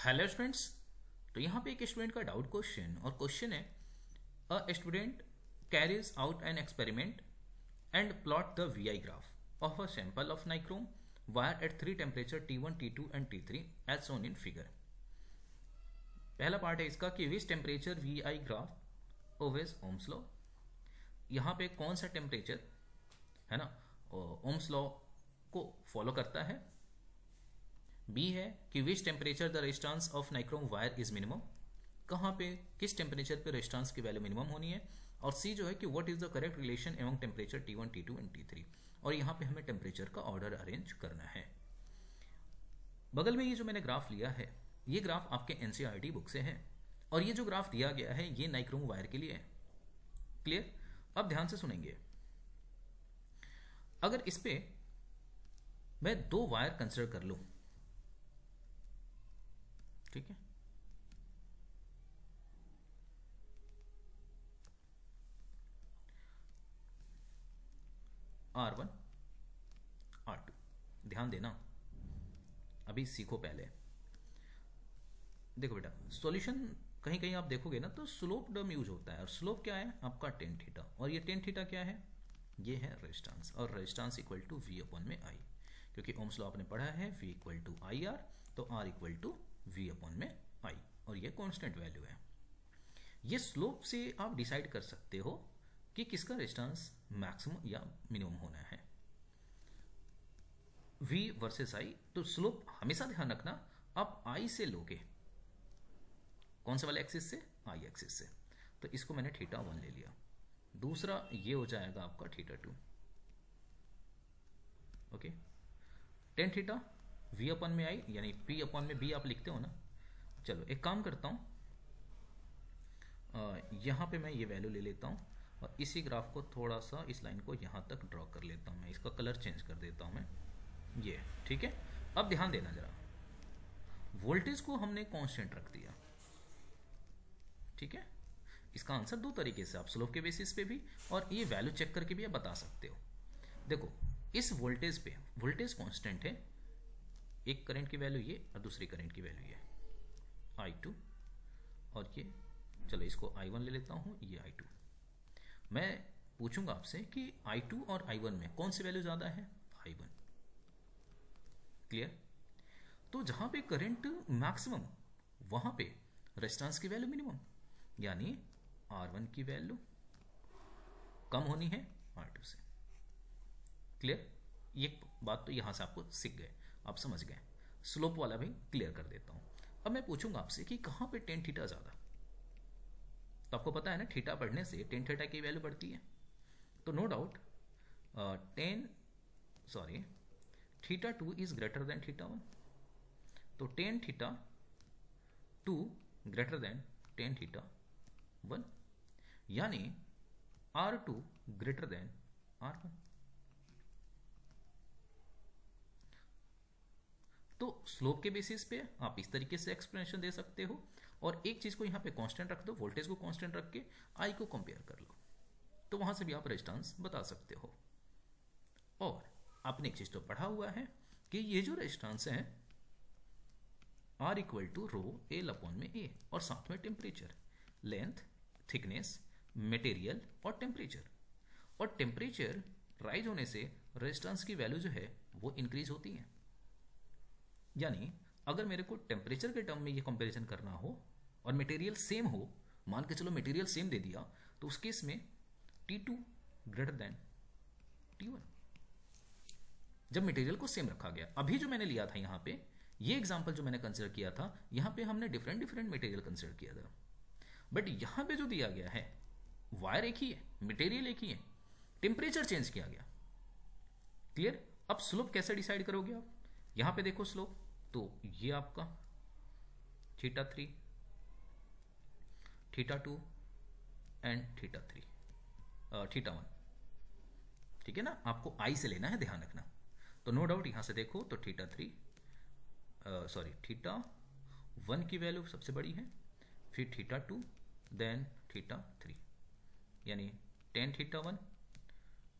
Hello students. तो यहाँ पे एक स्टूडेंट का डाउट क्वेश्चन और क्वेश्चन है a student carries out an experiment and plot the V I graph of a sample of nichrome wire at 3 temperature T1, T2 and T3 as shown in figure. पहला part है इसका कि which temperature V I graph obeys Ohm's law. यहाँ पे कौन सा temperature है ना ओम्स लॉ को फॉलो करता है। बी है कि which temperature the resistance of nichrome wire is minimum, कहाँ पे किस टेम्परेचर पे रेजिस्टेंस की वैल्यू मिनिमम होनी है। और सी जो है कि what is the correct relation among temperature T1, T2 and T3। और यहाँ पे हमें टेम्परेचर का ऑर्डर अरेंज करना है। बगल में ये जो मैंने ग्राफ लिया है ये ग्राफ आपके एनसीईआरटी बुक से है और ये जो ग्राफ दिया गया है ये नाइक्रोम वायर के लिए है। क्लियर। अब ध्यान से सुनेंगे। अगर इस पे मैं दो वायर कंसिडर कर लूं, ठीक है, R1 R2। ध्यान देना, अभी सीखो पहले। देखो बेटा, सॉल्यूशन कहीं कहीं आप देखोगे ना तो स्लोप टर्म यूज होता है और स्लोप क्या है आपका टेन थीटा, और ये टेन थीटा क्या है, ये है रेजिस्टेंस, और resistance equal to V upon में I, क्योंकि ओम्स लॉ आपने पढ़ा है V इक्वल टू IR, तो R equal to V upon में I, और ये कांस्टेंट वैल्यू है। ये स्लोप से आप डिसाइड कर सकते हो कि किसका रेजिस्टेंस मैक्सिमम या मिनिमम होना है, V वर्सेस I। तो स्लोप हमेशा ध्यान रखना आप I से लोगे, कौन से वाले एक्सिस से, I एक्सिस से। तो इसको मैंने θ1 ले लिया, दूसरा ये हो जाएगा आपका θ2। Okay, tan theta V upon में I यानी P अपॉन में B आप लिखते हो ना। चलो एक काम करता हूँ, यहाँ पे मैं ये वैल्यू ले लेता हूँ और इसी ग्राफ को थोड़ा सा इस लाइन को यहाँ तक ड्रॉ कर लेता हूँ मैं, इसका कलर चेंज कर देता हूँ मैं, ये ठीक है। अब ध्यान देना जरा, वोल्टेज को हमने कांस्टेंट रख दिया, ठीक है। इसका आंसर दो तरीके से, आप स्लोप के बेसिस पे भी और ये वैल्यू चेक करके भी आप बता सकते हो। देखो इस वोल्टेज पे वोल्टेज कांस्टेंट है, एक करंट की वैल्यू ये और दूसरी करंट की वैल्यू ये I2, और ये चलो इसको I1 ले लेता हूँ, ये I2। मैं पूछूंगा आपसे कि I2 और I1 में कौन सी वैल्यू ज्यादा है, I1। क्लियर। तो जहां पे करंट मैक्सिमम वहां पे रेजिस्टेंस की वैल्यू मिनिमम, यानी R1 की वैल्यू कम होनी है R2 से। क्लियर। ये बात तो यहां से आपको सीख गए, आप समझ गए। स्लोप वाला भी क्लियर कर देता हूं। अब मैं पूछूंगा आपसे कि कहां पे टेन थीटा ज्यादा, तो आपको पता है ना थीटा बढ़ने से टेन थीटा की वैल्यू बढ़ती है, तो no doubt θ2 is greater than θ1, तो टेन θ2 ग्रेटर देन टेन θ1, यानी R2 ग्रेटर देन R1। तो स्लोप के बेसिस पे आप इस तरीके से एक्सप्लेनेशन दे सकते हो, और एक चीज को यहाँ पे कांस्टेंट रख दो, वोल्टेज को कांस्टेंट रख के I को कंपेयर कर लो, तो वहां से भी आप रेजिस्टेंस बता सकते हो। और आपने एक चीज तो पढ़ा हुआ है कि ये जो रेजिस्टेंस है R equal to rho L upon में A, और साथ में टेम्परेचर, लेंथ, थिकनेस, मटेरियल और टेम्परेचर। और टेम्परेचर राइज होने से रेजिस्टेंस की वैल्यू जो है वो इंक्रीज होती है। यानी अगर मेरे को टेम्परेचर के टर्म में ये कंपैरिजन करना हो और मटेरियल सेम हो, मान के चलो मटेरियल सेम दे दिया, तो उस केस में T2 ग्रेटर देन T1, जब मटेरियल को सेम रखा गया। अभी जो मैंने लिया था यहाँ पे, ये एग्जांपल जो मैंने कंसिडर किया था, यहाँ पे हमने डिफरेंट डिफरेंट मटेरियल कंसिडर किया था, बट यहाँ पे जो दिया गया है वायर एक ही है, मटेरियल एक ही है, टेम्परेचर चेंज किया गया। क्लियर। अब स्लोप कैसे डिसाइड करोगे आप, यहां पे देखो स्लोप, तो ये आपका θ3, θ2 एंड θ1, ठीक है ना। आपको I से लेना है, ध्यान रखना। तो नो डाउट यहां से देखो तो θ1 की वैल्यू सबसे बड़ी है, फिर θ2, देन θ3, यानी tan θ1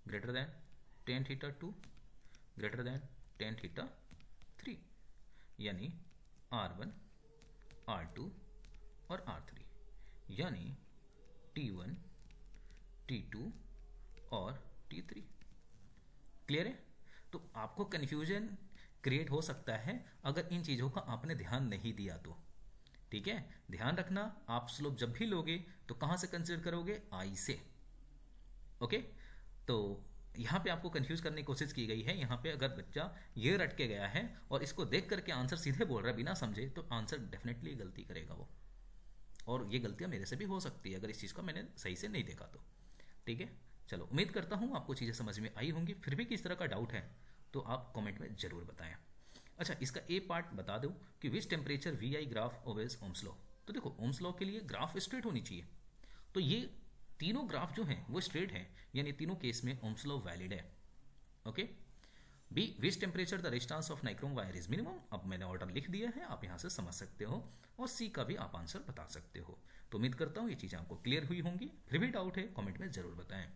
greater than tan θ2 greater than tan θ3, यानी R1 R2 और R3, यानी T1, T2 और T3। क्लियर है? तो आपको कन्फ्यूजन क्रिएट हो सकता है अगर इन चीज़ों का आपने ध्यान नहीं दिया तो। ठीक है, ध्यान रखना, आप स्लोप जब भी लोगे तो कहाँ से कंसिडर करोगे? आई से। ओके, तो यहाँ पे आपको कंफ्यूज करने की कोशिश की गई है। यहाँ पे अगर बच्चा ये रट के गया है और इसको देख करके आंसर सीधे बोल रहा है बिना समझे, तो आंसर डेफिनेटली गलती करेगा वो। और ये गलतियाँ मेरे से भी हो सकती है अगर इस चीज़ को मैंने सही से नहीं देखा तो। ठीक है, चलो, उम्मीद करता हूँ आपको चीज़ें समझ में आई होंगी। फिर भी किस तरह का डाउट है तो आप कमेंट में ज़रूर बताएं। अच्छा, इसका ए पार्ट बता दो कि which temperature V I graph obeys Ohm's law. तो देखो, ओम्स लॉ के लिए ग्राफ स्ट्रेट होनी चाहिए, तो ये तीनों ग्राफ जो हैं वो स्ट्रेट हैं, यानी तीनों केस में ओम्स लॉ वैलिड है। Okay. B, which temperature the resistance of nichrome wire is minimum. अब मैंने ऑर्डर लिख दिया है, आप यहाँ से समझ सकते हो। और सी का भी आप आंसर बता सकते हो। तो उम्मीद करता हूँ ये चीज़ें आपको क्लियर हुई होंगी। फिर भी डाउट है कमेंट में ज़रूर बताएं।